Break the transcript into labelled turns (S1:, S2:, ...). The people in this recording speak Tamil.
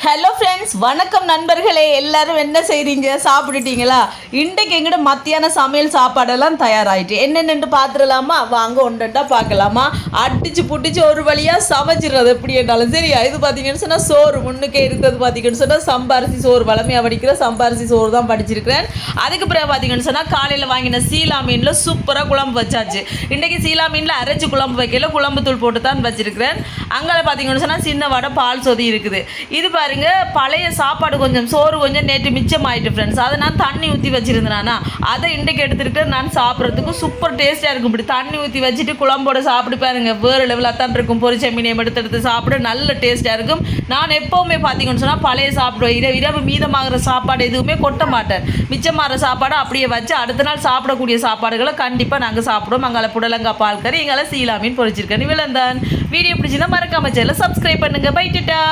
S1: ஹலோ ஃப்ரெண்ட்ஸ், வணக்கம் நண்பர்களே. எல்லாரும் என்ன செய்கிறீங்க? சாப்பிட்டுட்டீங்களா? இன்றைக்கு எங்கிட்ட மத்தியான சமையல் சாப்பாடெல்லாம் தயாராகிட்டு என்னென்னு பார்த்துடலாமா? வாங்க ஒன்றுண்டா பார்க்கலாமா? அடிச்சு புட்டிச்சு ஒரு வழியாக சமைச்சிடுறது எப்படி என்றாலும் சரியா. இது பார்த்தீங்கன்னு சொன்னால் சோறு முன்னுக்கே இருக்கிறது. பார்த்தீங்கன்னு சொன்னால் சம்பாரிசி சோறு, வளமையாக வடிக்கிற சம்பாரிசி சோறு தான் படிச்சிருக்கிறேன். அதுக்கு பிறகு பார்த்தீங்கன்னு சொன்னால் காலையில் வாங்கின சீலா மீனில் சூப்பராக குழம்பு வச்சாச்சு. இன்றைக்கி சீலா மீனில் அரைச்சி குழம்பு வைக்கல, குழம்பு தூள் போட்டு தான் வச்சிருக்கிறேன். அங்கே பார்த்தீங்கன்னு சொன்னால் சின்ன வடை பால் சொதி இருக்குது. இது பாருங்க, பழைய சாப்பாடு கொஞ்சம் சோறு கொஞ்சம் நேற்று மிச்சமாயிட்டு ஃப்ரெண்ட்ஸ். அதை நான் தண்ணி ஊற்றி வச்சிருந்தேனா, அதை இன்றைக்கு எடுத்துக்கிட்டு நான் சாப்பிட்றதுக்கு சூப்பர் டேஸ்ட்டாக இருக்கும். இப்படி தண்ணி ஊற்றி வச்சுட்டு குழம்போட சாப்பிட்டு பாருங்க, வேறு லெவலாக தான் இருக்கும். பொரிச்ச மீனையும் எடுத்து சாப்பிட நல்ல டேஸ்ட்டாக இருக்கும். நான் எப்போவுமே பார்த்தீங்கன்னு சொன்னால் பழைய சாப்பிடுவேன். இரவு மீதமாகிற சாப்பாடு எதுவுமே கொட்ட மாட்டேன். மிச்சமாகிற சாப்பாடு அப்படியே வச்சு அடுத்த நாள் சாப்பிடக்கூடிய சாப்பாடுகளை கண்டிப்பாக நாங்கள் சாப்பிடுவோம். அங்கே புடலங்காய் பால் கறி, எங்களை சீலா மீன் பொரிச்சிருக்கேன். இவ்வளோ தான். வீடியோ பிடிச்சிருந்தா மறக்காம சேனலை சப்ஸ்கிரைப் பண்ணுங்கள். பைட்டுட்டா.